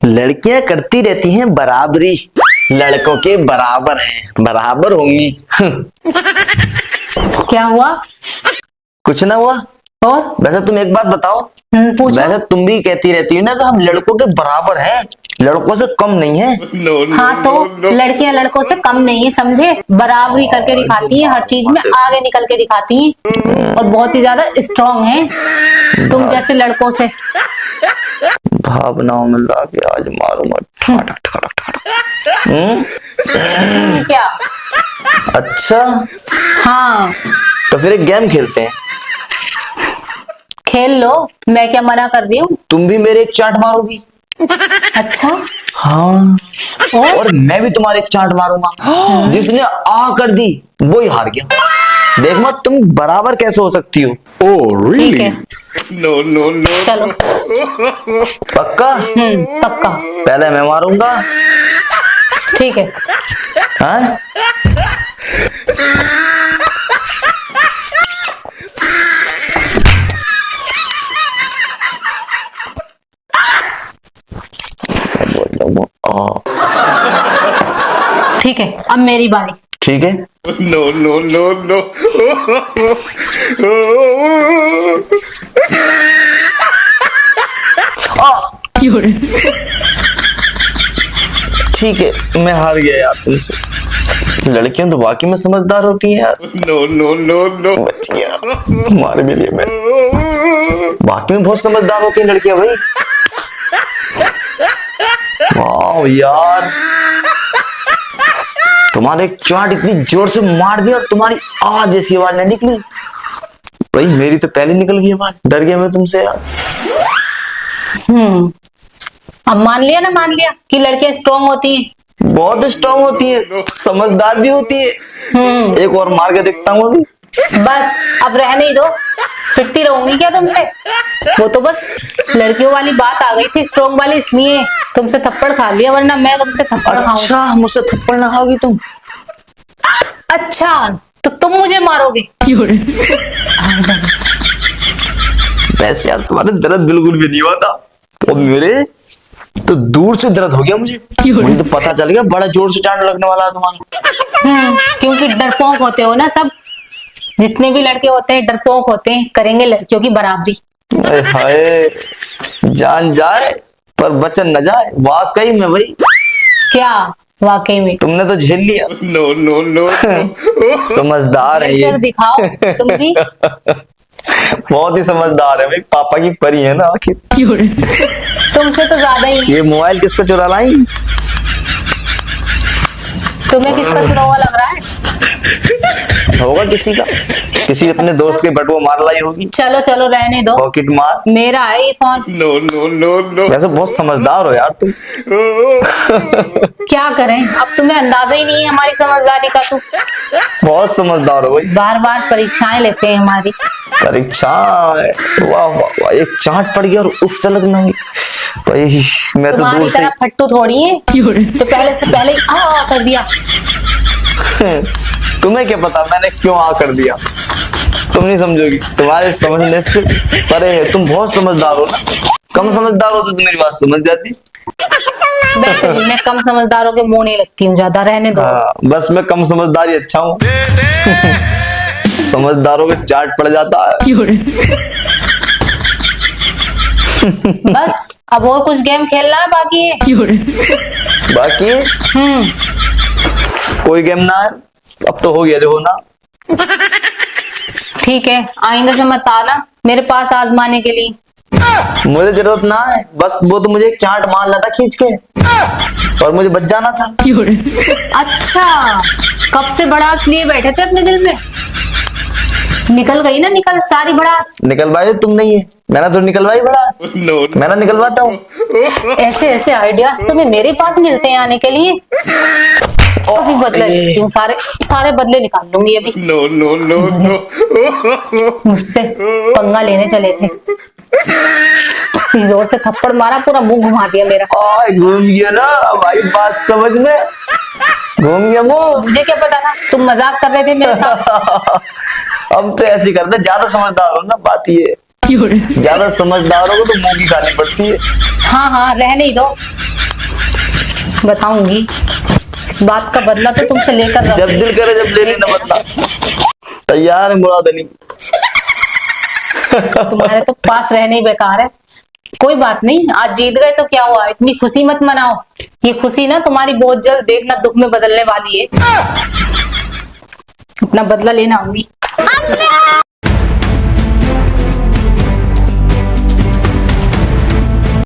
लड़कियां करती रहती हैं बराबरी, लड़कों के बराबर हैं, बराबर होंगी। क्या हुआ? कुछ ना हुआ। और वैसे तुम एक बात बताओ, पूछो। वैसे तुम भी कहती रहती हो ना कि हम लड़कों के बराबर हैं, लड़कों से कम नहीं है। हाँ तो लड़कियां लड़कों से कम नहीं है, समझे? बराबरी करके दिखाती हैं, हर चीज में आगे निकल के दिखाती हैं और बहुत ही ज्यादा स्ट्रांग हैं तुम जैसे लड़कों से। भावनाओं में लाके आज मारूंगा ठटक ठटक ठटक। क्या? अच्छा हाँ तो फिर एक गेम खेलते हैं। खेल लो, मैं क्या मना कर रही हूँ? तुम भी मेरे एक चांट मारोगी। अच्छा हाँ और और मैं भी तुम्हारे एक चांट मारूंगा। जिसने आ कर दी वो ही हार गया। देख मत तुम बराबर कैसे हो सकती हो। ठीक है, No, no, no. चलो। पक्का? पक्का। पहले मैं मारूंगा। ठीक है। हाँ? ठीक है, अब मेरी बारी। ठीक है। No, no, no, no. ठीक है मैं हार गया यार तुमसे। लड़कियां तो वाकई में समझदार होती हैं यार। No, no, no, no. बच गया मार भी लिया मैं। वाकई में बहुत समझदार होती हैं लड़कियां भाई। वाह यार, तुम्हारे एक चाट इतनी जोर से मार दी और तुम्हारी आज जैसी आवाज नहीं निकली भाई। मेरी तो पहले निकल गई आवाज, डर गया मैं तुमसे यार। अब मान लिया ना, मान लिया कि लड़कियां स्ट्रांग होती हैं। बहुत स्ट्रांग होती है, समझदार भी होती है। एक और मार के देखता हूँ अभी। बस अब रहने ही दो, पिटती रहूंगी क्या तुमसे? वो तो बस लड़कियों वाली बात आ गई थी, स्ट्रांग वाली, इसलिए तुमसे थप्पड़ खा लिया, वरना मैं तुमसे थप्पड़ खाऊं। अच्छा मुझसे थप्पड़ ना खाओगी तुम? अच्छा तो तुम मुझे मारोगे? वैसे यार तुम्हारे दर्द बिल्कुल भी नहीं हुआ था और मेरे तो दूर से दर्द हो गया मुझे तो पता चल गया बड़ा जोर से चांट लगने वाला है तुम्हारा। क्योंकि डरपोक होते हो ना सब, जितने भी लड़के होते हैं डरपोक होते हैं, करेंगे लड़कियों की बराबरी। हाय जान जाए पर बचन न जाए, वाकई में भाई। क्या वाकई में? तुमने तो झेल लिया। No, no, no. समझदार है ये। कर दिखाओ तुम भी। बहुत ही समझदार है भाई, पापा की परी है ना आखिर। तुमसे तो ज्यादा ही। ये मोबाइल किसका चुरा लाई? तुम्हें किसका चुरा हुआ लग रहा है? होगा किसी का, किसी अपने दोस्त के बटुआ मार लाई होगी। चलो चलो रहने दो, पॉकेट मार। मेरा है ये phone. No, no, no, no. वैसे बहुत समझदार हो यार तुम। क्या करें, अब तुम्हें अंदाजा ही नहीं है हमारी समझदारी का। तो बहुत समझदार हो भाई। बार बार परीक्षाएं लेते हैं हमारी। परीक्षा? वाह वाह वाह, एक चाट पड़ गया और उफ से लगना हुई भाई। मैं तो तुम्हारी दूर से तरह फट्टू थोड़ी है तो पहले से पहले ही आ कर दिया। तुम्हें क्या पता मैंने क्यों आ कर दिया, तुम नहीं समझोगी, तुम्हारे समझने से परे है। तुम बहुत समझदार हो ना, कम समझदार हो तो मेरी बात समझ जाती। वैसे भी मैं कम समझदारों के मुंह नहीं लगती हूँ ज्यादा, रहने दो। हाँ बस मैं कम समझदारी अच्छा हूँ। समझदारों के चाट पड़ जाता है। बस अब और कुछ गेम खेलना है बाकी है। बाकी कोई गेम ना है, अब तो हो गया जो होना। ठीक है, आइंदा से मत आना मेरे पास आजमाने के लिए। मुझे जरूरत ना है, बस वो तो मुझे एक चाट मारना था खींच के और मुझे बच जाना था। अच्छा, कब से भड़ास लिए बैठे थे अपने दिल में? निकल गई ना, निकल सारी भड़ास। निकलवाई तुम नहीं है, मैंने तो निकलवाई बड़ा। No, मैं ना निकलवाता हूँ। ऐसे ऐसे आइडियाज तुम्हें मेरे पास मिलते हैं आने के लिए। अभी बदले लेती हूँ, सारे सारे बदले निकाल लूंगी अभी। no, no, no, no. मुझसे पंगा लेने चले थे, जोर से थप्पड़ मारा, पूरा मुंह घुमा दिया मेरा। घूम गया ना भाई, बात समझ में घूम गया मुंह। मुझे क्या पता था तुम मजाक कर रहे थे मेरे साथ। हम तो ऐसे करते, ज्यादा समझदार हो ना, बात ये ज्यादा समझदार हो तो मुंह की खानी पड़ती है। हाँ हाँ रहने ही दो, बताऊंगी, इस बात का बदला तो तुमसे लेकर जब रहूंगी। दिल करे जब ले लेना बदला। तैयार है मुराद अली। तुम्हारे तो पास रहने ही बेकार है। कोई बात नहीं, आज जीत गए तो क्या हुआ, इतनी खुशी मत मनाओ। ये खुशी ना तुम्हारी बहुत जल्द देखना दुख में बदलने वाली है। अपना बदला लेना आऊंगी।